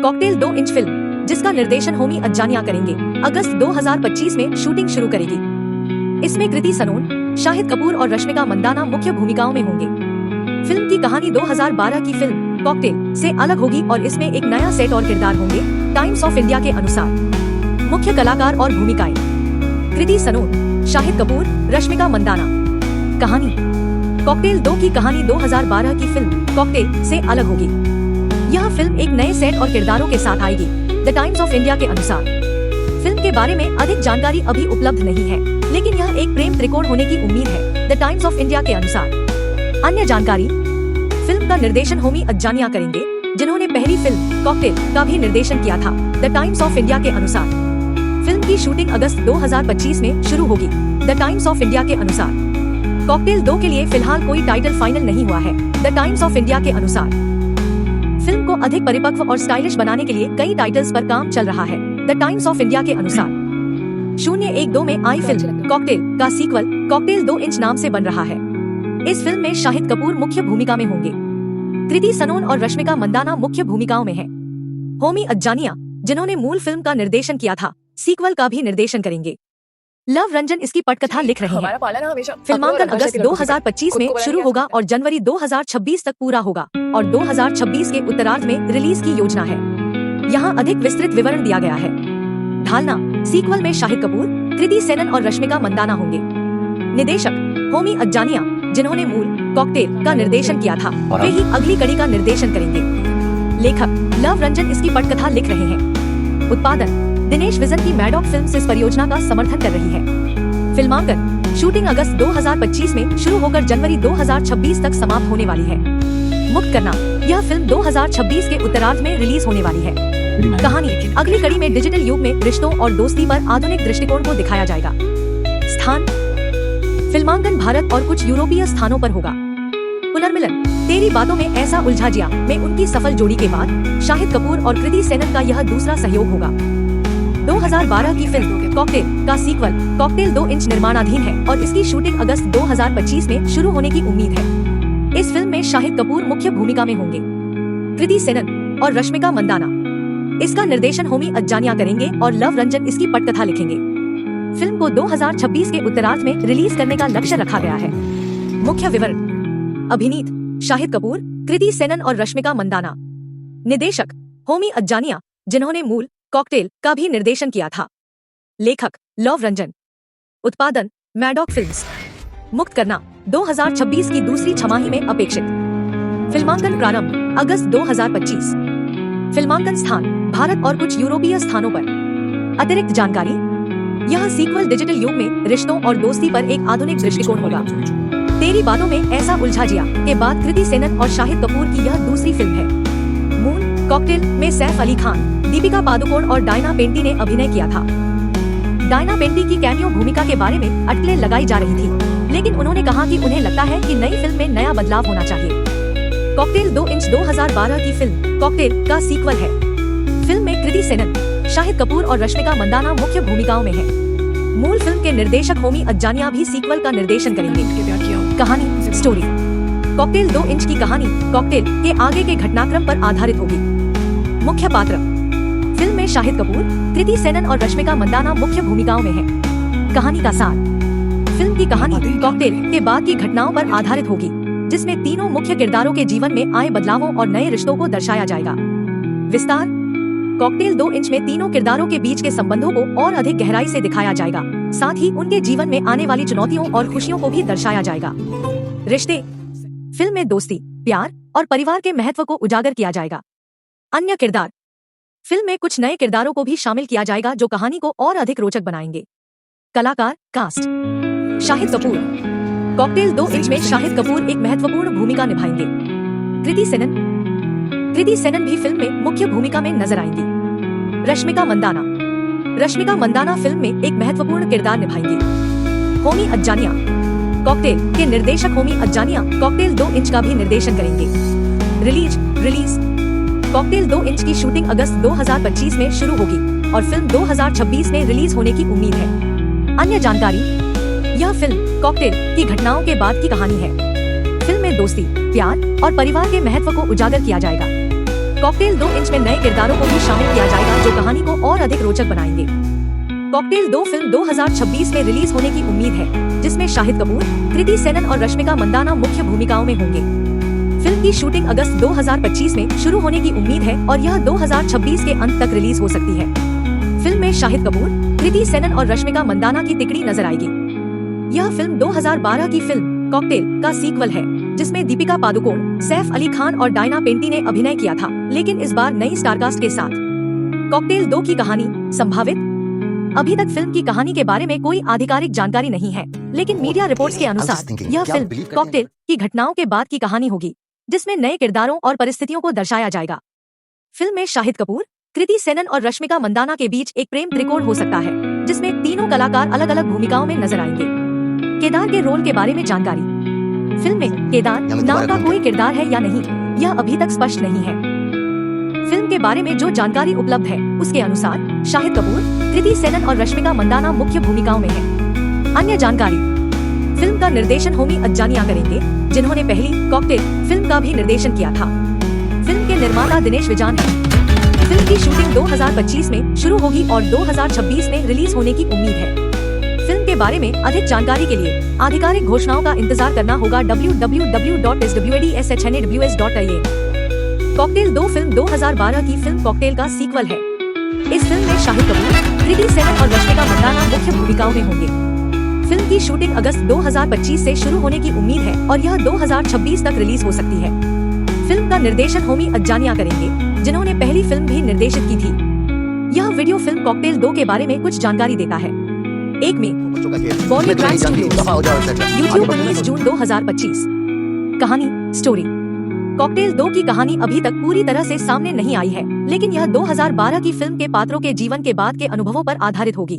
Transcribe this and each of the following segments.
Cocktail 2 inch film, जिसका निर्देशन होमी अज्जानिया करेंगे, अगस्त 2025 में शूटिंग शुरू करेगी। इसमें कृति सनोन, शाहिद कपूर और रश्मिका मंदाना मुख्य भूमिकाओं में होंगे। फिल्म की कहानी 2012 की फिल्म कॉकटेल से अलग होगी और इसमें एक नया सेट और किरदार होंगे, टाइम्स ऑफ इंडिया के अनुसार। मुख्य कलाकार और भूमिकाएं: कृति सनोन, शाहिद कपूर, रश्मिका मंदाना। कहानी: कॉकटेल 2 की कहानी 2012 की फिल्म कॉकटेल से अलग होगी। यह फिल्म एक नए सेट और किरदारों के साथ आएगी, द टाइम्स ऑफ इंडिया के अनुसार। फिल्म के बारे में अधिक जानकारी अभी उपलब्ध नहीं है, लेकिन यह एक प्रेम त्रिकोण होने की उम्मीद है, द टाइम्स ऑफ इंडिया के अनुसार। अन्य जानकारी: फिल्म का निर्देशन होमी अज्जानिया करेंगे, जिन्होंने पहली फिल्म कॉकटेल का भी निर्देशन किया था, द टाइम्स ऑफ इंडिया के अनुसार। फिल्म की शूटिंग अगस्त 2025 में शुरू होगी, द टाइम्स ऑफ इंडिया के अनुसार। कॉकटेल 2 के लिए फिलहाल कोई टाइटल फाइनल नहीं हुआ है, द टाइम्स ऑफ इंडिया के अनुसार। फिल्म को अधिक परिपक्व और स्टाइलिश बनाने के लिए कई टाइटल्स पर काम चल रहा है, द टाइम्स ऑफ इंडिया के अनुसार। 012 में आई फिल्म कॉकटेल का सीक्वल कॉकटेल 2 इंच नाम से बन रहा है। इस फिल्म में शाहिद कपूर मुख्य भूमिका में होंगे। कृति सनोन और रश्मिका मंदाना मुख्य भूमिकाओं में हैं। होमी अज्जानिया, जिन्होंने मूल फिल्म का निर्देशन किया था, सीक्वल का भी निर्देशन करेंगे। लव रंजन इसकी पटकथा लिख रहे हैं। फिल्मांकन अगस्त 2025 में शुरू होगा और जनवरी 2026 तक पूरा होगा और 2026 के उत्तरार्ध में रिलीज की योजना है। यहाँ अधिक विस्तृत विवरण दिया गया है। ढालना: सीक्वल में शाहिद कपूर, कृति सेनन और रश्मिका मंदाना होंगे। निदेशक: होमी अज्जानिया, जिन्होंने मूल कॉकटेल का निर्देशन किया था, वे ही अगली कड़ी का निर्देशन करेंगे। लेखक: लव रंजन इसकी पटकथा लिख रहे हैं। उत्पादन: दिनेश विजन की मैडॉक फिल्म्स इस परियोजना का समर्थन कर रही है। फिल्मांकन: शूटिंग अगस्त 2025 में शुरू होकर जनवरी 2026 तक समाप्त होने वाली है। मुक्त करना: यह फिल्म 2026 के उत्तरार्ध में रिलीज होने वाली है। कहानी: अगली कड़ी में डिजिटल युग में रिश्तों और दोस्ती पर आधुनिक दृष्टिकोण को दिखाया जाएगा। स्थान: फिल्मांकन भारत और कुछ यूरोपीय स्थानों पर होगा। पुनर्मिलन: तेरी बातों में ऐसा उलझा जिया में उनकी सफल जोड़ी के बाद शाहिद कपूर और कृति सेनन का यह दूसरा सहयोग होगा। 2012 की फिल्म कॉकटेल का सीक्वल कॉकटेल 2 इंच निर्माणाधीन है और इसकी शूटिंग अगस्त 2025 में शुरू होने की उम्मीद है। इस फिल्म में शाहिद कपूर मुख्य भूमिका में होंगे, कृति सेनन और रश्मिका मंदाना। इसका निर्देशन होमी अज्जानिया करेंगे और लव रंजन इसकी पटकथा लिखेंगे। फिल्म को 2026 के उत्तरार्ध में रिलीज करने का लक्ष्य रखा गया है। मुख्य विवरण: अभिनीत: शाहिद कपूर, कृति सेनन और रश्मिका मंदाना। निदेशक: होमी अज्जानिया, जिन्होंने मूल कॉकटेल का भी निर्देशन किया था। लेखक: लव रंजन। उत्पादन: मैडॉक फिल्म्स। मुक्त करना: 2026 की दूसरी छमाही में अपेक्षित। फिल्मांकन प्रारंभ अगस्त 2025। फिल्मांकन स्थान: भारत और कुछ यूरोपीय स्थानों पर। अतिरिक्त जानकारी: यह सीक्वल डिजिटल युग में रिश्तों और दोस्ती पर एक आधुनिक दृष्टिकोण होगा। तेरी बातों में ऐसा उलझा जिया के बाद कृति सेनन और शाहिद कपूर की यह दूसरी फिल्म है। मूल कॉकटेल में सैफ अली खान, दीपिका पादुकोण और डायना पेंटी ने अभिनय किया था। डायना पेंटी की कैमियो भूमिका के बारे में अटकलें लगाई जा रही थी, लेकिन उन्होंने कहा कि उन्हें लगता है कि नई फिल्म में नया बदलाव होना चाहिए। कॉकटेल 2 इंच 2012 की फिल्म कॉकटेल का सीक्वल है। फिल्म में कृति सेनन, शाहिद कपूर और रश्मिका मंदाना मुख्य भूमिकाओं में है। मूल फिल्म के निर्देशक होमी अज्जानिया भी सीक्वल का निर्देशन करेंगे। कहानी: स्टोरी: कॉकटेल 2 इंच की कहानी कॉकटेल के आगे के घटनाक्रम पर आधारित होगी। मुख्य पात्र: फिल्म में शाहिद कपूर, कृति सेनन और रश्मिका मंदाना मुख्य भूमिकाओं में हैं। कहानी का सार: फिल्म की कहानी कॉकटेल के बाद की घटनाओं पर आधारित होगी, जिसमें तीनों मुख्य किरदारों के जीवन में आए बदलावों और नए रिश्तों को दर्शाया जाएगा। विस्तार: कॉकटेल 2 इंच में तीनों किरदारों के बीच के संबंधों को और अधिक गहराई से दिखाया जाएगा, साथ ही उनके जीवन में आने वाली चुनौतियों और खुशियों को भी दर्शाया जाएगा। रिश्ते: फिल्म में दोस्ती, प्यार और परिवार के महत्व को उजागर किया जाएगा। अन्य किरदार: फिल्म में कुछ नए किरदारों को भी शामिल किया जाएगा जो कहानी को और अधिक रोचक बनाएंगे। कलाकार कास्ट: शाहिद कपूर: कॉकटेल 2 इंच में शाहिद कपूर एक महत्वपूर्ण भूमिका निभाएंगे। कृति सेनन भी फिल्म में मुख्य भूमिका में नजर आएंगी। रश्मिका मंदाना फिल्म में एक महत्वपूर्ण किरदार निभाएंगी। होमी अज्जानिया: कॉकटेल के निर्देशक होमी अज्जानिया कॉकटेल 2 इंच का भी निर्देशन करेंगे। रिलीज: कॉकटेल 2 इंच की शूटिंग अगस्त 2025 में शुरू होगी और फिल्म 2026 में रिलीज होने की उम्मीद है। अन्य जानकारी: यह फिल्म कॉकटेल की घटनाओं के बाद की कहानी है। फिल्म में दोस्ती, प्यार और परिवार के महत्व को उजागर किया जाएगा। कॉकटेल 2 इंच में नए किरदारों को भी शामिल किया जाएगा जो कहानी को और अधिक रोचक बनाएंगे। कॉकटेल 2 फिल्म 2026 में रिलीज होने की उम्मीद है, जिसमें शाहिद कपूर, कृति सेनन और रश्मिका मंदाना मुख्य भूमिकाओं में होंगे। फिल्म की शूटिंग अगस्त 2025 में शुरू होने की उम्मीद है और यह 2026 के अंत तक रिलीज हो सकती है। फिल्म में शाहिद कपूर, कृति सेनन और रश्मिका मंदाना की तिकड़ी नजर आएगी। यह फिल्म 2012 की फिल्म कॉकटेल का सीक्वल है, जिसमें दीपिका पादुकोण, सैफ अली खान और डायना पेंटी ने अभिनय किया था, लेकिन इस बार नई स्टारकास्ट के साथ। कॉकटेल 2 की कहानी संभावित। अभी तक फिल्म की कहानी के बारे में कोई आधिकारिक जानकारी नहीं है, लेकिन मीडिया रिपोर्ट्स के अनुसार यह फिल्म कॉकटेल की घटनाओं के बाद की कहानी होगी, जिसमें नए किरदारों और परिस्थितियों को दर्शाया जाएगा। फिल्म में शाहिद कपूर, कृति सेनन और रश्मिका मंदाना के बीच एक प्रेम त्रिकोण हो सकता है, जिसमें तीनों कलाकार अलग अलग भूमिकाओं में नजर आएंगे। केदार के रोल के बारे में जानकारी। फिल्म में केदार नाम का कोई किरदार है या नहीं, यह अभी तक स्पष्ट नहीं है। फिल्म के बारे में जो जानकारी उपलब्ध है, उसके अनुसार शाहिद कपूर, कृति सेनन और रश्मिका मंदाना मुख्य भूमिकाओं में हैं। अन्य जानकारी। फिल्म का निर्देशन होमी अज्जानिया करेंगे, जिन्होंने पहली कॉकटेल फिल्म का भी निर्देशन किया था। फिल्म के निर्माता दिनेश विजान हैं। फिल्म की शूटिंग 2025 में शुरू होगी और 2026 में रिलीज होने की उम्मीद है। फिल्म के बारे में अधिक जानकारी के लिए आधिकारिक घोषणाओं का इंतजार करना होगा www.swdshnaws.ia। कॉकटेल 2 फिल्म 2012 की फिल्म कॉकटेल का सीक्वल है। इस फिल्म में शाहिद कपूर, कृति सेनन और रश्मिका मंदाना मुख्य भूमिकाओं में होंगे। फिल्म की शूटिंग अगस्त 2025 से शुरू होने की उम्मीद है और यह 2026 तक रिलीज हो सकती है। फिल्म का निर्देशन होमी अज्जानिया करेंगे, जिन्होंने पहली फिल्म भी निर्देशित की थी। यह वीडियो फिल्म कॉकटेल 2 के बारे में कुछ जानकारी देता है। 1 में बॉलीवुड यूट्यूब 19 जून 2025। कहानी स्टोरी। कॉकटेल 2 की कहानी अभी तक पूरी तरह से सामने नहीं आई है, लेकिन यह 2012 की फिल्म के पात्रों के जीवन के बाद के अनुभवों पर आधारित होगी।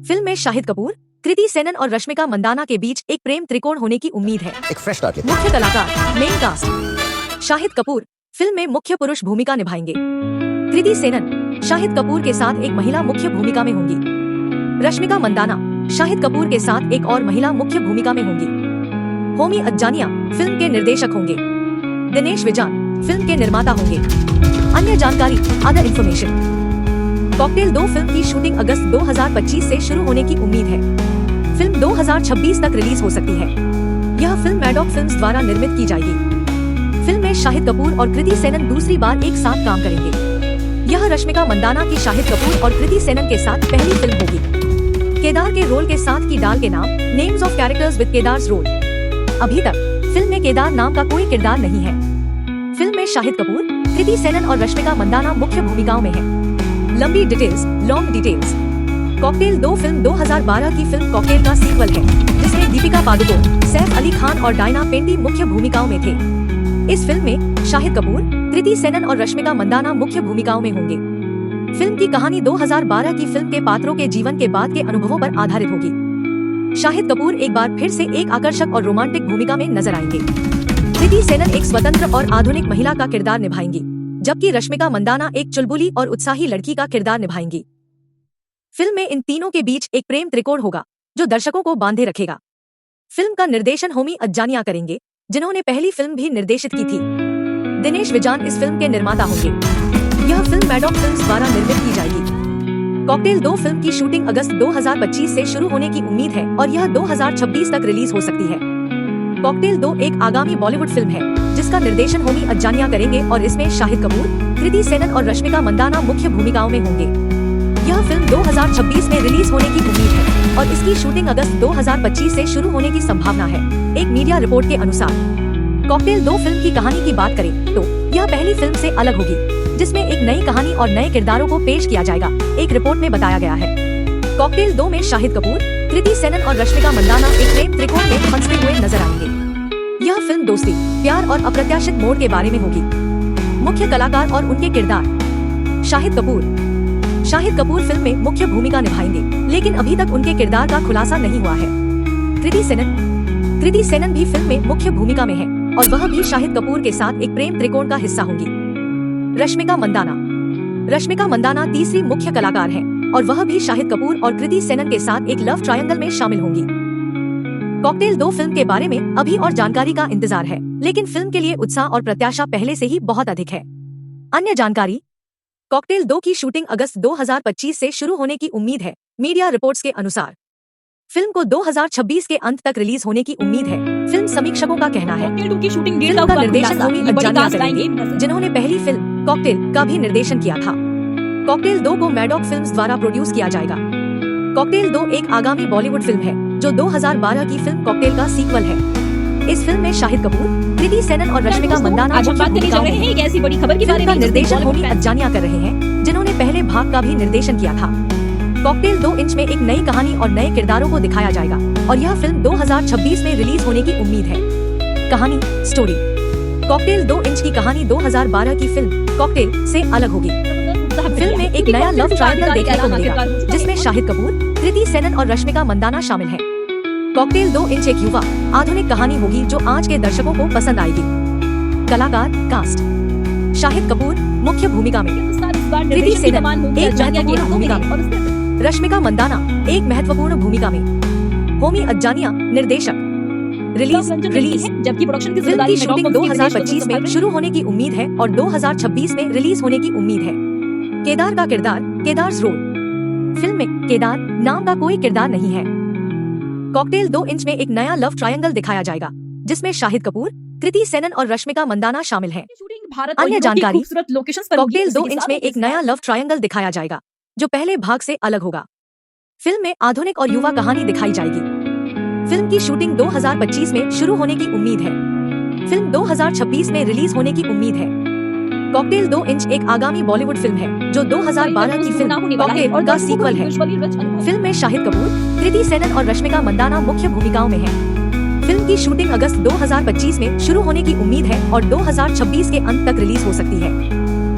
फिल्म में शाहिद कपूर, कृति सेनन और रश्मिका मंदाना के बीच एक प्रेम त्रिकोण होने की उम्मीद है। मुख्य कलाकार, main cast. Shahid Kapoor film में मुख्य पुरुष भूमिका निभाएंगे। कृति सेनन शाहिद कपूर के साथ एक महिला मुख्य भूमिका में होंगी। रश्मिका मंदाना शाहिद कपूर के साथ एक और महिला मुख्य भूमिका में होंगी। होमी अज्जानिया फिल्म के निर्देशक होंगे। दिनेश विजान फिल्म के निर्माता होंगे। अन्य जानकारी, अदर इन्फॉर्मेशन। कॉकटेल 2 फिल्म की शूटिंग अगस्त 2025 से शुरू होने की उम्मीद है। फिल्म 2026 तक रिलीज हो सकती है। यह फिल्म मैडॉक फिल्म्स द्वारा निर्मित की जाएगी। फिल्म में शाहिद कपूर और कृति सेनन दूसरी बार एक साथ काम करेंगे। यह रश्मिका मंदाना की शाहिद कपूर और कृति सेनन के साथ पहली फिल्म होगी। केदार के रोल के साथ की डाल के नाम names of characters with Kedar's role. अभी तक फिल्म में केदार नाम का कोई किरदार नहीं है। फिल्म में शाहिद कपूर, कृति सेनन और रश्मिका मंदाना मुख्य भूमिकाओं में हैं। लंबी details, long details. Cocktail 2 film 2012 की फिल्म कॉकटेल का सीक्वल है, जिसमें दीपिका पादुकोण, सैफ अली खान और डायना पेंटी मुख्य भूमिकाओं में थे। इस फिल्म में शाहिद कपूर, कृति सेनन और रश्मिका मंदाना मुख्य भूमिकाओं में होंगे। फिल्म की कहानी 2012 की फिल्म के पात्रों के जीवन के बाद के अनुभवों पर आधारित होगी। शाहिद कपूर एक बार फिर से एक आकर्षक और रोमांटिक भूमिका में नजर आएंगे। कृति सेनन एक स्वतंत्र और आधुनिक महिला का किरदार निभाएंगी, जबकि रश्मिका मंदाना एक चुलबुली और उत्साही लड़की का किरदार निभाएंगी। फिल्म में इन तीनों के बीच एक प्रेम त्रिकोण होगा, जो दर्शकों को बांधे रखेगा। फिल्म का निर्देशन होमी अज्जानिया करेंगे, जिन्होंने पहली फिल्म भी निर्देशित की थी। दिनेश विजान इस फिल्म के निर्माता होंगे। यह फिल्म मैडॉक फिल्म्स द्वारा निर्मित की जाएगी। कॉकटेल 2 फिल्म की शूटिंग अगस्त 2025 से शुरू होने की उम्मीद है और यह 2026 तक रिलीज हो सकती है। कॉकटेल 2 एक आगामी बॉलीवुड फिल्म है, जिसका निर्देशन होमी अज्जानिया करेंगे और इसमें शाहिद कपूर, कृति सेनन और रश्मिका मंदाना मुख्य भूमिकाओं में होंगे। यह फिल्म 2026 में रिलीज होने की उम्मीद है और इसकी शूटिंग अगस्त 2025 से शुरू होने की संभावना है। एक मीडिया रिपोर्ट के अनुसार कॉकटेल 2 फिल्म की कहानी की बात करें तो यह पहली फिल्म से अलग होगी, जिसमें एक नई कहानी और नए किरदारों को पेश किया जाएगा, एक रिपोर्ट में बताया गया है। कॉकटेल 2 में शाहिद कपूर, कृति सेनन और रश्मिका मंदाना एक प्रेम त्रिकोण में फंसते हुए नजर आएंगे। यह फिल्म दोस्ती, प्यार और अप्रत्याशित मोड़ के बारे में होगी। मुख्य कलाकार और उनके किरदार। शाहिद कपूर फिल्म में मुख्य भूमिका निभाएंगे, लेकिन अभी तक उनके किरदार का खुलासा नहीं हुआ है। कृति सेनन भी फिल्म में मुख्य भूमिका में है और वह भी शाहिद कपूर के साथ एक प्रेम त्रिकोण का हिस्सा होंगी। रश्मिका मंदाना तीसरी मुख्य कलाकार हैं और वह भी शाहिद कपूर और कृति सेनन के साथ एक लव ट्रायंगल में शामिल होंगी। कॉकटेल 2 फिल्म के बारे में अभी और जानकारी का इंतजार है, लेकिन फिल्म के लिए उत्साह और प्रत्याशा पहले से ही बहुत अधिक है। अन्य जानकारी, कॉकटेल 2 की शूटिंग अगस्त 2025 से शुरू होने की उम्मीद है। मीडिया रिपोर्ट्स के अनुसार फिल्म को 2026 के अंत तक रिलीज होने की उम्मीद है। फिल्म समीक्षकों का कहना है फिल्म का निर्देशन होमी अज्जानिया करेंगे, जिन्होंने पहली फिल्म कॉकटेल का भी निर्देशन किया था। कॉकटेल 2 को मैडॉक फिल्म्स द्वारा प्रोड्यूस किया जाएगा। कॉकटेल 2 एक आगामी बॉलीवुड फिल्म है जो 2012 की फिल्म कॉकटेल का सीक्वल है। इस फिल्म में शाहिद कपूर, कृति सेनन और रश्मिका मंदाना मुख्य भूमिकाओं में हैं। फिल्म का निर्देशन होमी अज्जानिया कर रहे हैं, जिन्होंने पहले भाग का भी निर्देशन किया था। कॉकटेल 2 इंच में एक नई कहानी और नए किरदारों को दिखाया जाएगा और यह फिल्म 2026 में रिलीज होने की उम्मीद है। कहानी, स्टोरी, कॉकटेल 2 इंच की कहानी 2012 की फिल्म कॉकटेल से अलग होगी। फिल्म में एक नया लव ट्रायंगल देखने को मिलेगा, जिसमें शाहिद कपूर, कृति सेनन और रश्मिका मंदाना शामिल हैं। कॉकटेल 2 इंच एक युवा आधुनिक कहानी होगी जो आज के दर्शकों को पसंद आएगी। कलाकार, कास्ट, शाहिद कपूर मुख्य भूमिका में, कृति सेनन एक महत्वपूर्ण भूमिका में, रश्मिका मंदाना एक महत्वपूर्ण भूमिका में, होमी अज्जानिया निर्देशक। रिलीज जबकि प्रोडक्शन की फिल्म की शूटिंग 2025 में शुरू होने की उम्मीद है और 2026 में रिलीज होने की उम्मीद है। केदार का किरदार, केदार्स रोल। फिल्म में केदार नाम का कोई किरदार नहीं है। कॉकटेल 2 इंच में एक नया लव ट्रायंगल दिखाया जाएगा, जिसमें शाहिद कपूर, कृति सेनन और रश्मिका मंदाना शामिल हैं। अन्य जानकारी, कॉकटेल 2 इंच में एक नया लव ट्रायंगल दिखाया जाएगा जो पहले भाग से अलग होगा। फिल्म में आधुनिक और युवा कहानी दिखाई जाएगी। फिल्म की शूटिंग 2025 में शुरू होने की उम्मीद है। फिल्म 2026 में रिलीज होने की उम्मीद है। कॉकटेल 2 इंच एक आगामी बॉलीवुड फिल्म है जो 2012 की फिल्म कॉकटेल का सीक्वल है। फिल्म में शाहिद कपूर, कृति सेनन और रश्मिका मंदाना मुख्य भूमिकाओं में हैं। फिल्म की शूटिंग अगस्त 2025 में शुरू होने की उम्मीद है और 2026 के अंत तक रिलीज हो सकती है।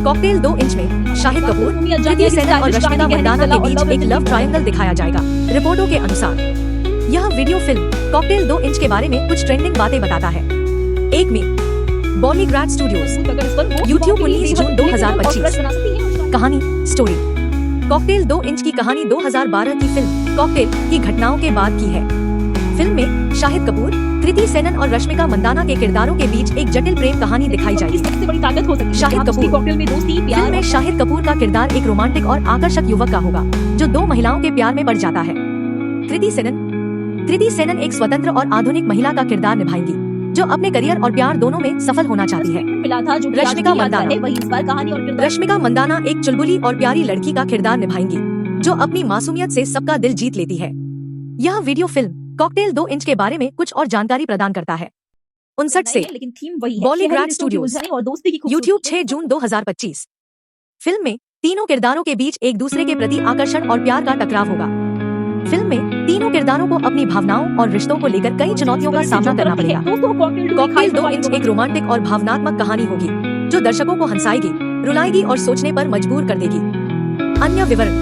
कॉकटेल 2 इंच में शाहिद कपूर, कृति सेनन और रश्मिका मंदाना के बीच एक लव ट्रायंगल दिखाया जाएगा। रिपोर्टों के अनुसार यह वीडियो फिल्म कॉकटेल 2 इंच के बारे में कुछ ट्रेंडिंग बातें बताता है। 1 में बॉलीग्राड स्टूडियोज, यूट्यूब 19 जून 2025। कहानी, स्टोरी, कॉकटेल 2 इंच की कहानी 2012 की फिल्म कॉकटेल की घटनाओं के बाद की है। फिल्म में शाहिद कपूर, कृति सेनन और रश्मिका मंदाना के किरदारों के बीच एक जटिल प्रेम कहानी दिखाई जाएगी। शाहिद कपूर, फिल्म में शाहिद कपूर का किरदार एक रोमांटिक और आकर्षक युवक का होगा जो 2 महिलाओं के प्यार में पड़ जाता है। कृति सेनन एक स्वतंत्र और आधुनिक महिला का किरदार निभाएंगी जो अपने करियर और प्यार दोनों में सफल होना चाहती है। रश्मिका मंदाना एक चुलबुली और प्यारी लड़की का किरदार निभाएंगी जो अपनी मासूमियत से सबका दिल जीत लेती है। यह वीडियो फिल्म कॉकटेल 2 इंच के बारे में कुछ और जानकारी प्रदान करता है। 59 से बॉलीग्राड स्टूडियोज, यूट्यूब 6 जून 2025। फिल्म में तीनों किरदारों के बीच एक दूसरे के प्रति आकर्षण और प्यार का टकराव होगा। फिल्म में तीनों किरदारों को अपनी भावनाओं और रिश्तों को लेकर कई चुनौतियों का सामना करना पड़ेगा। कॉकटेल 2 इंच एक रोमांटिक और भावनात्मक कहानी होगी जो दर्शकों को हंसाएगी, रुलाएगी और सोचने पर मजबूर कर देगी। अन्य विवरण,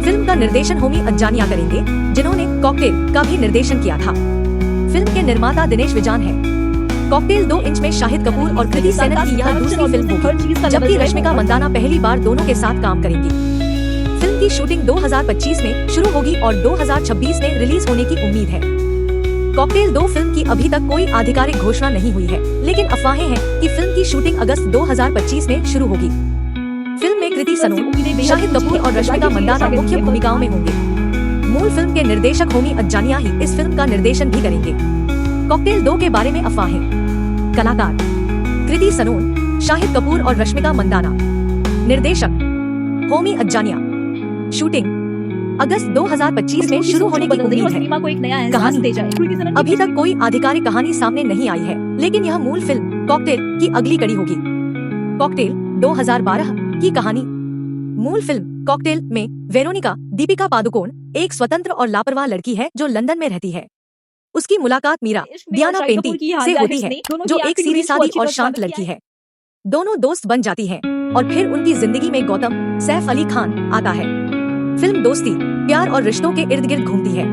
फिल्म का निर्देशन होमी अज्जानिया करेंगे, जिन्होंने कॉकटेल का भी निर्देशन किया था। फिल्म के निर्माता दिनेश विजान है। कॉकटेल 2 इंच में शाहिद कपूर और कृति सेनन की यह दूसरी फिल्म होगी, जबकि रश्मिका मंदाना पहली बार दोनों के साथ काम करेंगी। फिल्म की शूटिंग 2025 में शुरू होगी और 2026 में रिलीज होने की उम्मीद है। कॉकटेल 2 फिल्म की अभी तक कोई आधिकारिक घोषणा नहीं हुई है, लेकिन अफवाहें हैं कि फिल्म की शूटिंग अगस्त 2025 में शुरू होगी। फिल्म में कृति सेनन, शाहिद कपूर और रश्मिका मंदाना मुख्य भूमिकाओं में होंगे। मूल फिल्म के निर्देशक होमी अज्जानिया ही इस फिल्म का निर्देशन भी करेंगे। कॉकटेल 2 के बारे में अफवाहें। कलाकार, कृति सेनन, शाहिद कपूर और रश्मिका मंदाना। निर्देशक होमी अज्जानिया। शूटिंग अगस्त 2025 में शुरू होने की उम्मीद है। कहानी, अभी तक कोई आधिकारिक कहानी सामने नहीं आई है, लेकिन यह मूल फिल्म कॉकटेल की अगली कड़ी होगी। कॉकटेल 2012 की कहानी। मूल फिल्म कॉकटेल में वेरोनिका दीपिका पादुकोण एक स्वतंत्र और लापरवाह लड़की है जो लंदन में रहती है। उसकी मुलाकात मीरा डियाना पेंटी से होती है, जो एक सीधी सादी और शांत लड़की है। दोनों दोस्त बन जाती हैं और फिर उनकी जिंदगी में गौतम सैफ अली खान आता है। फिल्म दोस्ती, प्यार और रिश्तों के इर्द गिर्द घूमती है।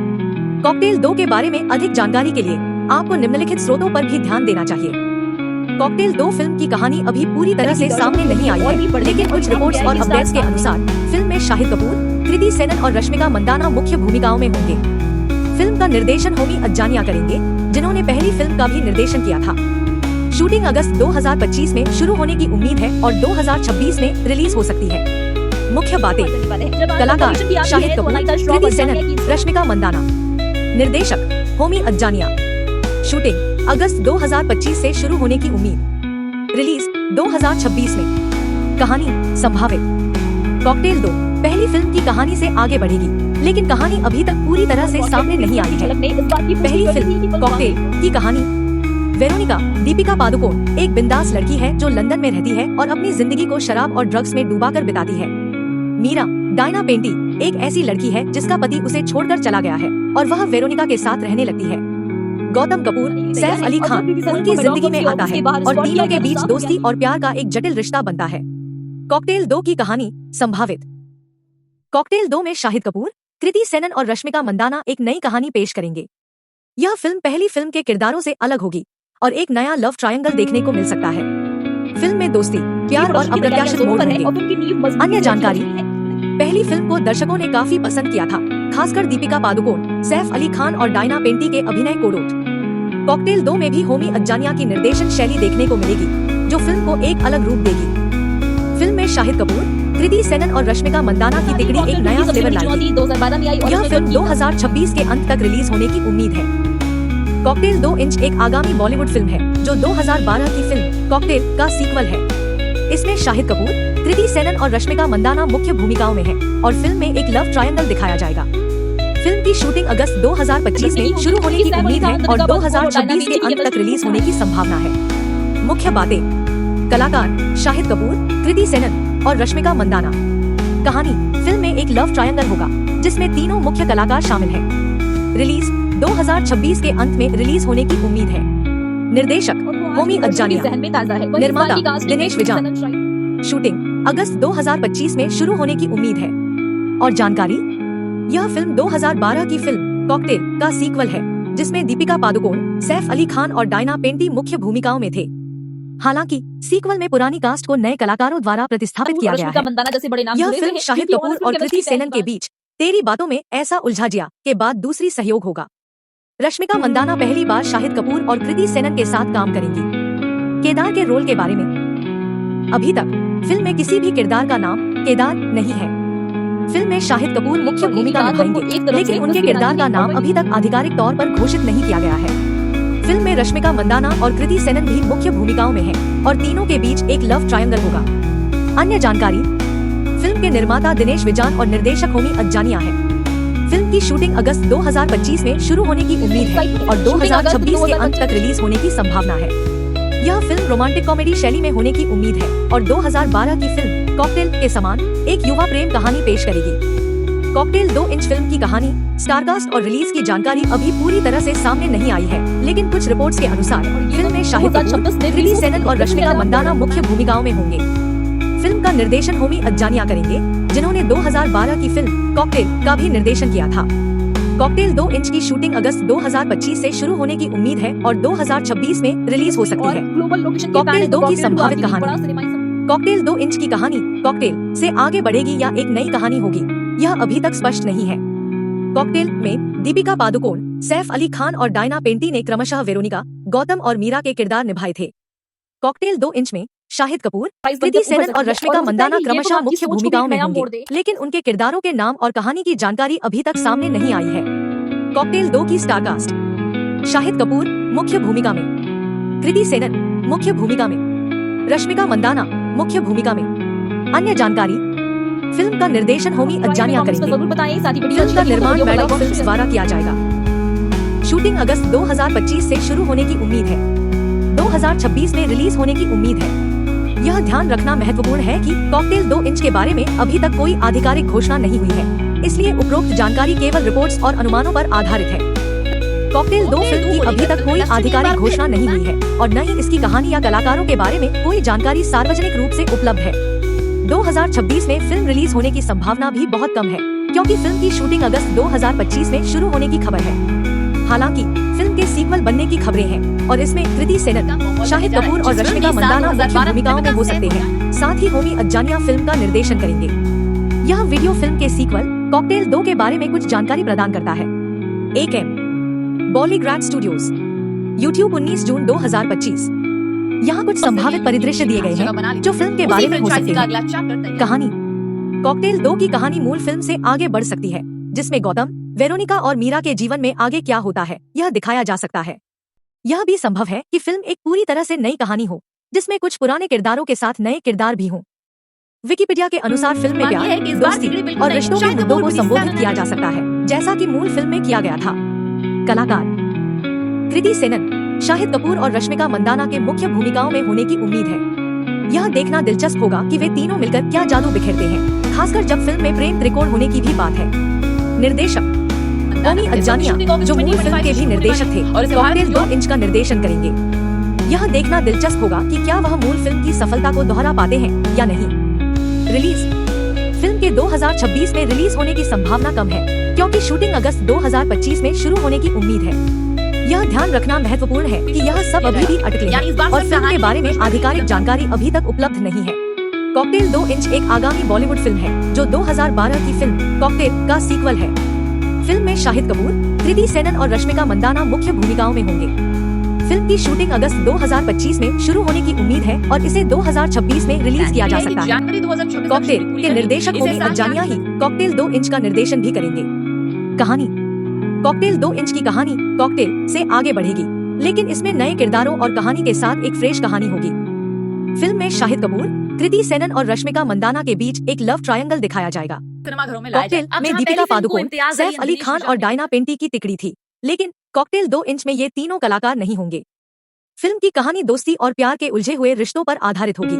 कॉकटेल 2 के बारे में अधिक जानकारी के लिए आपको निम्नलिखित स्रोतों पर भी ध्यान देना चाहिए। कॉकटेल 2 फिल्म की कहानी अभी पूरी तरह से सामने नहीं आई है, लेकिन कुछ रिपोर्ट्स और अपडेट्स के अनुसार फिल्म में शाहिद कपूर, कृति सेनन और रश्मिका मंदाना मुख्य भूमिकाओं में होंगे। फिल्म का निर्देशन होमी अज्जानिया करेंगे, जिन्होंने पहली फिल्म का भी निर्देशन किया था। शूटिंग अगस्त 2025 में शुरू होने की उम्मीद है और 2026 में रिलीज हो सकती है। मुख्य बातें, कलाकार शाहिद कपूर, कृति सेनन, रश्मिका मंदाना, निर्देशक होमी अज्जानिया। शूटिंग अगस्त 2025 से शुरू होने की उम्मीद, रिलीज 2026 में। कहानी संभावित। कॉकटेल 2 पहली फिल्म की कहानी से आगे बढ़ेगी, लेकिन कहानी अभी तक पूरी तरह से सामने नहीं आई है। पहली फिल्म कॉकटेल की कहानी, वेरोनिका दीपिका पादुकोण एक बिंदास लड़की है जो लंदन में रहती है और अपनी जिंदगी को शराब और ड्रग्स में डुबाकर बिताती है। मीरा डायना पेंटी एक ऐसी लड़की है जिसका पति उसे छोड़कर चला गया है और वह वेरोनिका के साथ रहने लगती है। गौतम कपूर, सैफ अली खान उनकी जिंदगी में आता है और तीनों के बीच दोस्ती और प्यार का एक जटिल रिश्ता बनता है। कॉकटेल 2 की कहानी संभावित। कॉकटेल 2 में शाहिद कपूर, कृति सेनन और रश्मिका मंदाना एक नई कहानी पेश करेंगे। यह फिल्म पहली फिल्म के किरदारों से अलग होगी और एक नया लव ट्रायंगल देखने को मिल सकता है। फिल्म में दोस्ती, प्यार और अप्रत्याशित मोड़ होंगे। अन्य जानकारी, पहली फिल्म को दर्शकों ने काफी पसंद किया था, खासकर दीपिका पादुकोण, सैफ अली खान और डायना पेंटी के अभिनय को रोट। कॉकटेल 2 में भी होमी अज्जानिया की निर्देशन शैली देखने को मिलेगी, जो फिल्म को एक अलग रूप देगी। फिल्म में शाहिद कपूर, कृति सेनन और रश्मिका मंदाना की तिकड़ी एक नया फ्लेवर लाएगी। यह फिल्म 2026 के अंत तक रिलीज होने की उम्मीद है। कॉकटेल 2 इंच एक आगामी बॉलीवुड फिल्म है जो 2012 की फिल्म कॉकटेल का सीक्वल है। इसमें शाहिद कपूर, कृति सेनन और रश्मिका मंदाना मुख्य भूमिकाओं में है और फिल्म में एक लव ट्रायंगल दिखाया जाएगा। फिल्म की शूटिंग अगस्त 2025 में शुरू होने की उम्मीद है और 2026 के अंत तक रिलीज होने की संभावना है। मुख्य बातें, कलाकार शाहिद कपूर, कृति सेनन और रश्मिका मंदाना। कहानी, फिल्म में एक लव ट्रायंगल होगा जिसमें तीनों मुख्य कलाकार शामिल हैं। रिलीज 2026 के अंत में रिलीज होने की उम्मीद है। निर्देशक होमी अज्जानिया, निर्माता दिनेश विजान। शूटिंग अगस्त 2025 में शुरू होने की उम्मीद है। और जानकारी, यह फिल्म 2012 की फिल्म कॉकटेल का सीक्वल है जिसमें दीपिका पादुकोण, सैफ अली खान और डायना पेंटी मुख्य भूमिकाओं में थे। हालांकि सीक्वल में पुरानी कास्ट को नए कलाकारों द्वारा प्रतिस्थापित किया गया है। यह फिल्म शाहिद कपूर और कृति सेनन के बीच तेरी बातों में ऐसा उलझा जिया के बाद दूसरी सहयोग होगा। रश्मिका मंदाना पहली बार शाहिद कपूर और कृति सेनन के साथ काम करेंगी। केदार के रोल के बारे में, अभी तक फिल्म में किसी भी किरदार का नाम केदार नहीं है। फिल्म में शाहिद कपूर मुख्य भूमिका निभाएंगे, लेकिन उनके किरदार का नाम अभी तक आधिकारिक तौर पर घोषित नहीं किया गया है। फिल्म में रश्मिका मंदाना और कृति सेनन भी मुख्य भूमिकाओं में हैं और तीनों के बीच एक लव ट्रायंगल होगा। अन्य जानकारी, फिल्म के निर्माता दिनेश विजान और निर्देशक होमी अज्जानिया है। फिल्म की शूटिंग अगस्त 2025 में शुरू होने की उम्मीद है और 2026 के अंत तक रिलीज होने की संभावना है। यह फिल्म रोमांटिक कॉमेडी शैली में होने की उम्मीद है और 2012 की फिल्म कॉकटेल के समान एक युवा प्रेम कहानी पेश करेगी। कॉकटेल 2 इंच फिल्म की कहानी, स्टारकास्ट और रिलीज की जानकारी अभी पूरी तरह से सामने नहीं आई है, लेकिन कुछ रिपोर्ट्स के अनुसार फिल्म में शाहिद कपूर, कृति सेनन और रश्मिका मंदाना मुख्य भूमिकाओं में होंगे। फिल्म का निर्देशन होमी अज्जानिया करेंगे, जिन्होंने 2012 की फिल्म कॉकटेल का भी निर्देशन किया था। कॉकटेल 2 इंच की शूटिंग अगस्त 2025 से शुरू होने की उम्मीद है और 2026 में रिलीज हो सकती है। कॉकटेल 2 की संभावित कहानी। कॉकटेल 2 इंच की कहानी कॉकटेल से आगे बढ़ेगी या एक नई कहानी होगी, यह अभी तक स्पष्ट नहीं है। कॉकटेल में दीपिका पादुकोण, सैफ अली खान और डायना पेंटी ने क्रमशः वेरोनिका, गौतम और मीरा के किरदार निभाए थे। कॉकटेल 2 इंच में शाहिद कपूर, कृति सेनन और रश्मिका मंदाना क्रमशः मुख्य भूमिकाओं में होंगे, लेकिन उनके किरदारों के नाम और कहानी की जानकारी अभी तक सामने नहीं आई है। कॉकटेल 2 की स्टारकास्ट, शाहिद कपूर मुख्य भूमिका में, कृति सेनन मुख्य भूमिका में, रश्मिका मंदाना मुख्य भूमिका में। अन्य जानकारी, फिल्म का निर्देशन होमी अज्जानिया करेंगे। फिल्म का निर्माण मैडॉक फिल्म्स द्वारा किया जाएगा। शूटिंग अगस्त 2025 से शुरू होने की उम्मीद है। 2026 में रिलीज होने की उम्मीद है। यह ध्यान रखना महत्वपूर्ण है कि कॉकटेल 2 इंच के बारे में अभी तक कोई आधिकारिक घोषणा नहीं हुई है, इसलिए उपरोक्त जानकारी केवल रिपोर्ट्स और अनुमानों पर आधारित है। कॉकटेल 2 फिल्म की अभी तक कोई आधिकारिक घोषणा नहीं हुई है और न ही इसकी कहानी या कलाकारों के बारे में कोई जानकारी सार्वजनिक रूप से उपलब्ध है। 2026 में फिल्म रिलीज होने की संभावना भी बहुत कम है, क्योंकि फिल्म की शूटिंग अगस्त 2025 में शुरू होने की खबर है। हालांकि फिल्म के सीक्वल बनने की खबरें हैं और इसमें कृति सेनन, शाहिद कपूर और रश्मिका मंदाना मुख्य भूमिकाओं में हो सकते हैं। साथ ही होमी अज्जानिया फिल्म का निर्देशन करेंगे। यह वीडियो फिल्म के सीक्वल कॉकटेल 2 के बारे में कुछ जानकारी प्रदान करता है। एक बॉलीग्रैड स्टूडियोज, यूट्यूब 19 जून 2025। यहाँ कुछ संभावित परिदृश्य दिए गए हैं जो फिल्म के बारे में हो सकते हैं। कहानी। कॉकटेल 2 की कहानी मूल फिल्म से आगे बढ़ सकती है, जिसमें गौतम, वेरोनिका और मीरा के जीवन में आगे क्या होता है यह दिखाया जा सकता है। यह भी संभव है कि फिल्म एक पूरी तरह से नई कहानी हो, जिसमें कुछ पुराने किरदारों के साथ नए किरदार भी हों। विकिपीडिया के अनुसार फिल्म में प्यार, दोस्ती और रिश्तों के मुद्दों को संबोधित किया जा सकता है, जैसा कि मूल फिल्म में किया गया था। कलाकार। कृति सेनन, शाहिद कपूर और रश्मिका मंदाना के मुख्य भूमिकाओं में होने की उम्मीद है। यह देखना दिलचस्प होगा कि वे तीनों मिलकर क्या जादू बिखेरते हैं, खासकर जब फिल्म में प्रेम त्रिकोण होने की भी बात है। निर्देशक ओमी अज्जानिया, जो मूल फिल्म के भी निर्देशक थे, कॉकटेल 2 इंच का निर्देशन करेंगे। यह देखना दिलचस्प होगा कि क्या वह मूल फिल्म की सफलता को दोहरा पाते हैं या नहीं। रिलीज। फिल्म के 2026 में रिलीज होने की संभावना कम है, क्योंकि शूटिंग अगस्त 2025 में शुरू होने की उम्मीद है। यह ध्यान रखना महत्वपूर्ण है कि यह सब अभी भी अटकलें हैं और फिल्म के बारे में आधिकारिक जानकारी अभी तक उपलब्ध नहीं है। कॉकटेल 2 इंच एक आगामी बॉलीवुड फिल्म है, जो 2012 की फिल्म कॉकटेल का सीक्वल है। फिल्म में शाहिद कपूर, कृति सेनन और रश्मिका मंदाना मुख्य भूमिकाओं में होंगे। फिल्म की शूटिंग अगस्त 2025 में शुरू होने की उम्मीद है और इसे 2026 में रिलीज किया जा सकता है। कॉकटेल के निर्देशक ओमी अज्जानिया ही कॉकटेल 2 इंच का निर्देशन भी करेंगे। कहानी। कॉकटेल 2 इंच की कहानी कॉकटेल से आगे बढ़ेगी, लेकिन इसमें नए किरदारों और कहानी के साथ एक फ्रेश कहानी होगी। फिल्म में शाहिद कपूर, कृति सेनन और रश्मिका मंदाना के बीच एक लव ट्रायंगल दिखाया जाएगा। कॉकटेल में दीपिका पादुकोण, सैफ अली खान और डायना पेंटी की तिकड़ी थी, लेकिन कॉकटेल 2 इंच में ये तीनों कलाकार नहीं होंगे। फिल्म की कहानी दोस्ती और प्यार के उलझे हुए रिश्तों पर आधारित होगी।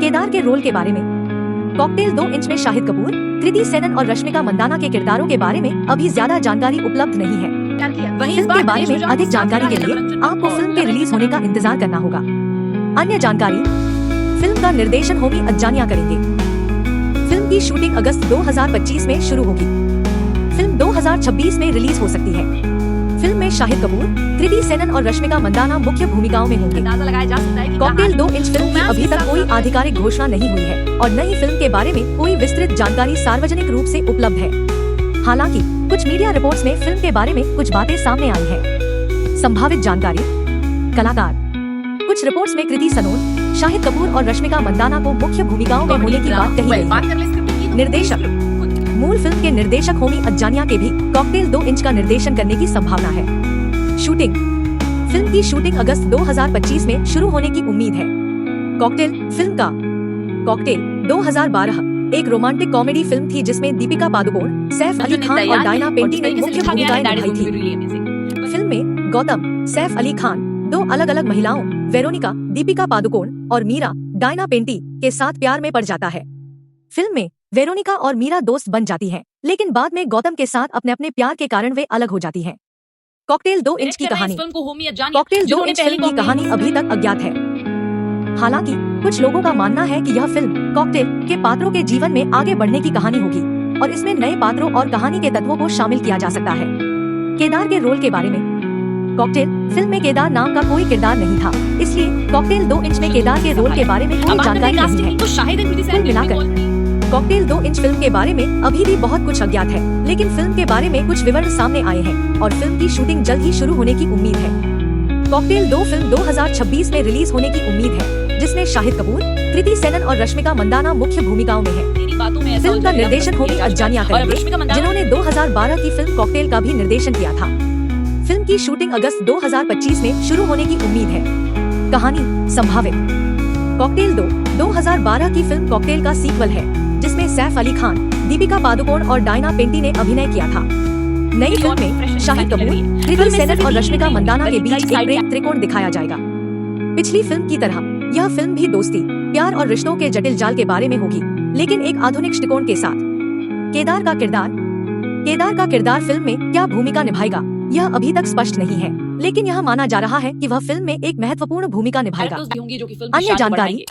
केदार के रोल के बारे में। कॉकटेल 2 इंच में शाहिद कपूर, कृति सेनन और रश्मिका मंदाना के किरदारों के बारे में अभी ज्यादा जानकारी उपलब्ध नहीं है। फिल्म के बारे में अधिक जानकारी के लिए आपको फिल्म के रिलीज होने का इंतजार करना होगा। अन्य जानकारी। फिल्म का निर्देशन ओमी अज्जानिया करेंगे। फिल्म की शूटिंग अगस्त 2025 में शुरू होगी। फिल्म 2026 में रिलीज हो सकती है। फिल्म में शाहिद कपूर, कृति सेनन और रश्मिका मंदाना मुख्य भूमिकाओं में होंगे। कॉकटेल 2 इंच फिल्म की अभी तक कोई आधिकारिक घोषणा नहीं हुई है और नई फिल्म के बारे में कोई विस्तृत जानकारी सार्वजनिक रूप से उपलब्ध है। हालांकि कुछ मीडिया रिपोर्ट्स में फिल्म के बारे में कुछ बातें सामने आई हैं। संभावित जानकारी। कलाकार। कुछ रिपोर्ट्स में कृति सनोन, शाहिद कपूर और रश्मिका मंदाना को मुख्य भूमिकाओं में होने की बात कही गई है। निर्देशक। मूल फिल्म के निर्देशक ओमी अज्जानिया के भी कॉकटेल 2 इंच का निर्देशन करने की संभावना है। शूटिंग। फिल्म की शूटिंग अगस्त 2025 में शुरू होने की उम्मीद है। कॉकटेल फिल्म का। कॉकटेल 2012 एक रोमांटिक कॉमेडी फिल्म थी जिसमें दीपिका पादुकोण, सैफ अली खान और डायना पेंटी ने मुख्य भूमिकाएं निभाई थी। फिल्म में गौतम, सैफ अली खान दो अलग अलग महिलाओं वेरोनिका, दीपिका पादुकोण और मीरा, डायना पेंटी के साथ प्यार में पड़ जाता है। फिल्म में वेरोनिका और मीरा दोस्त बन जाती हैं, लेकिन बाद में गौतम के साथ अपने अपने प्यार के कारण वे अलग हो जाती हैं। कॉकटेल 2 इंच की कहानी। कॉकटेल 2 इंच फिल्म की कहानी अभी तक अज्ञात है। हालांकि कुछ लोगों का मानना है कि यह फिल्म कॉकटेल के पात्रों के जीवन में आगे बढ़ने की कहानी होगी और इसमें नए पात्रों और कहानी के तत्वों को शामिल किया जा सकता है। केदार के रोल के बारे में। कॉकटेल फिल्म में केदार नाम का कोई किरदार नहीं था, इसलिए कॉकटेल 2 इंच में केदार के रोल के बारे में कोई जानकारी नहीं है। कुल मिलाकर कॉकटेल 2 इंच फिल्म के बारे में अभी भी बहुत कुछ अज्ञात है, लेकिन फिल्म के बारे में कुछ विवरण सामने आए हैं और फिल्म की शूटिंग जल्द ही शुरू होने की उम्मीद है। कॉकटेल 2 फिल्म 2026 में रिलीज होने की उम्मीद है, जिसमें शाहिद कपूर, कृति सेनन और रश्मिका मंदाना मुख्य भूमिकाओं में है। फिल्म का निर्देशन ओमी अज्जानिया करेंगे, जिन्होंने 2012 की फिल्म कॉकटेल का भी निर्देशन किया था। फिल्म की शूटिंग अगस्त 2025 में शुरू होने की उम्मीद है। कहानी संभावित। कॉकटेल 2 2012 की फिल्म कॉकटेल का सीक्वल है, जिसमें सैफ अली खान, दीपिका पादुकोण और डायना पेंटी ने अभिनय किया था। नई फिल्म में शाहिद कपूर, कृति सेनन और रश्मिका मंदाना के बीच एक प्रेम त्रिकोण दिखाया जाएगा। पिछली फिल्म की तरह यह फिल्म भी दोस्ती, प्यार और रिश्तों के जटिल जाल के बारे में होगी, लेकिन एक आधुनिक दृष्टिकोण के साथ। केदार का किरदार फिल्म में क्या भूमिका निभाएगा यह अभी तक स्पष्ट नहीं है, लेकिन यह माना जा रहा है कि वह फिल्म में एक महत्वपूर्ण भूमिका निभाएगा। अन्य जानकारी।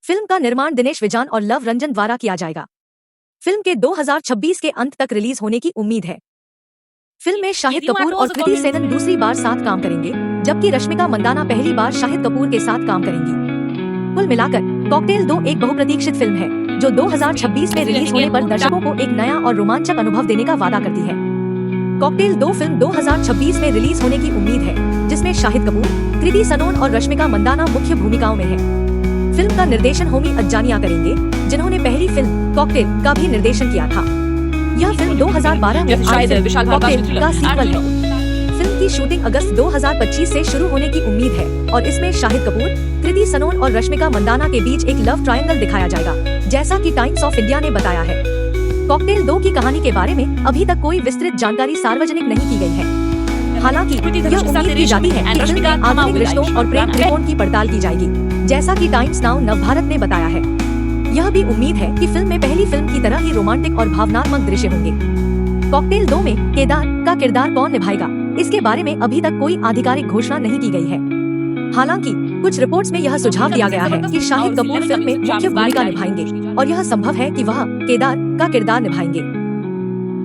फिल्म का निर्माण दिनेश विजान और लव रंजन द्वारा किया जाएगा। फिल्म के 2026 के अंत तक रिलीज होने की उम्मीद है। फिल्म में शाहिद कपूर और कृति सेनन दूसरी बार साथ काम करेंगे, जबकि रश्मिका मंदाना पहली बार शाहिद कपूर के साथ काम करेंगी। कुल मिलाकर कॉकटेल 2 एक बहुप्रतीक्षित फिल्म है, जो 2026 में रिलीज होने पर दर्शकों को एक नया और रोमांचक अनुभव देने का वादा करती है। कॉकटेल 2 फिल्म 2026 में रिलीज होने की उम्मीद है, जिसमें शाहिद कपूर, कृति सनोन और रश्मिका मंदाना मुख्य भूमिकाओं में है। फिल्म का निर्देशन होमी अज्जानिया करेंगे, जिन्होंने पहली फिल्म कॉकटेल का भी निर्देशन किया था। यह फिल्म 2012 में आई फिल्म कॉकटेल का सीक्वल है। फिल्म की शूटिंग अगस्त 2025 से शुरू होने की उम्मीद है और इसमें शाहिद कपूर, कृति सनोन और रश्मिका मंदाना के बीच एक लव ट्रायंगल दिखाया जाएगा, जैसा कि टाइम्स ऑफ इंडिया ने बताया है। कॉकटेल 2 की कहानी के बारे में अभी तक कोई विस्तृत जानकारी सार्वजनिक नहीं की गई है। हालांकि यह उम्मीद की जाती है कि फिल्म में आधुनिक रिश्तों और प्रेम त्रिकोण की पड़ताल की जाएगी, जैसा कि टाइम्स नाउ नवभारत ने बताया है। यह भी उम्मीद है कि फिल्म में पहली फिल्म की तरह ही रोमांटिक और भावनात्मक दृश्य होंगे। कॉकटेल 2 में केदार का किरदार कौन निभाएगा, इसके बारे में अभी तक कोई आधिकारिक घोषणा नहीं की गई है। हालांकि कुछ रिपोर्ट्स में यह सुझाव दिया गया है कि शाहिद कपूर फिल्म में मुख्य भूमिका निभाएंगे और यह संभव है कि वह केदार का किरदार निभाएंगे।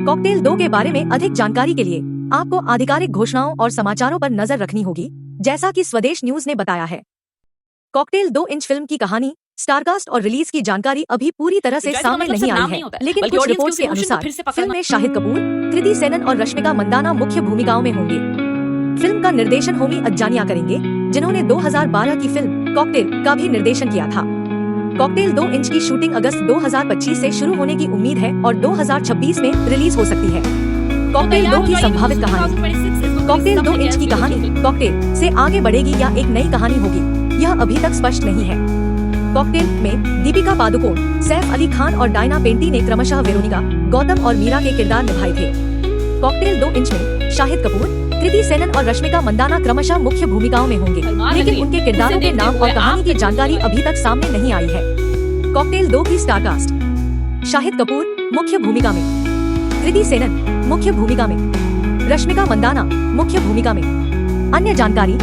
कॉकटेल 2 के बारे में अधिक जानकारी के लिए आपको आधिकारिक घोषणाओं और समाचारों पर नजर रखनी होगी, जैसा कि स्वदेश न्यूज ने बताया है। कॉकटेल 2 इंच फिल्म की कहानी, स्टारकास्ट और रिलीज की जानकारी अभी पूरी तरह से सामने नहीं आई है, लेकिन कुछ रिपोर्ट्स के अनुसार फिल्म में शाहिद कपूर, कृति सेनन और रश्मिका मंदाना मुख्य भूमिकाओं में होंगे। फिल्म का निर्देशन होमी अज्जानिया करेंगे, जिन्होंने 2012 की फिल्म कॉकटेल का भी निर्देशन किया था। कॉकटेल 2 इंच की शूटिंग अगस्त 2025 से शुरू होने की उम्मीद है और 2026 में रिलीज हो सकती है। कॉकटेल 2 की संभावित कहानी। कॉकटेल 2 इंच की कहानी कॉकटेल से आगे बढ़ेगी या एक नई कहानी होगी, यह अभी तक स्पष्ट नहीं है। कॉकटेल में दीपिका पादुकोण, सैफ अली खान और डायना पेंटी ने क्रमशः वेरोनिका, गौतम और मीरा के किरदार निभाए थे। कॉकटेल 2 इंच में शाहिद कपूर, कृति सेनन और रश्मिका मंदाना क्रमशः मुख्य भूमिकाओं में होंगे, लेकिन उनके किरदारों के नाम और कहानी की जानकारी अभी तक सामने नहीं आई है। कॉकटेल 2 की स्टारकास्ट। शाहिद कपूर मुख्य भूमिका में, कृति सेनन मुख्य भूमिका में, रश्मिका मंदाना मुख्य भूमिका में। अन्य जानकारी।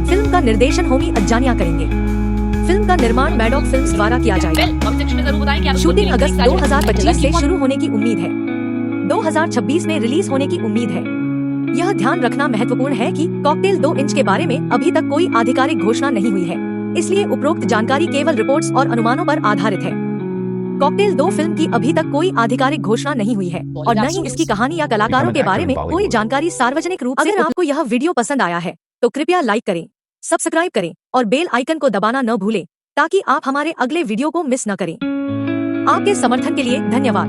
फिल्म का निर्देशन होमी अज्जानिया करेंगे। फिल्म का निर्माण मैडॉक फिल्म्स द्वारा किया जाएगा। शूटिंग अगस्त 2025 से शुरू होने की उम्मीद है। 2026 में रिलीज होने की उम्मीद है। यह ध्यान रखना महत्वपूर्ण है कि कॉकटेल 2 इंच के बारे में अभी तक कोई आधिकारिक घोषणा नहीं हुई है, इसलिए उपरोक्त जानकारी केवल रिपोर्ट्स और अनुमानों पर आधारित है। कॉकटेल 2 फिल्म की अभी तक कोई आधिकारिक घोषणा नहीं हुई है और न ही इसकी कहानी या कलाकारों के बारे में कोई जानकारी सार्वजनिक रूप से। अगर आपको यह वीडियो पसंद आया है तो कृपया लाइक करें, सब्सक्राइब करें और बेल आइकन को दबाना न भूलें, ताकि आप हमारे अगले वीडियो को मिस न करें। आपके समर्थन के लिए धन्यवाद।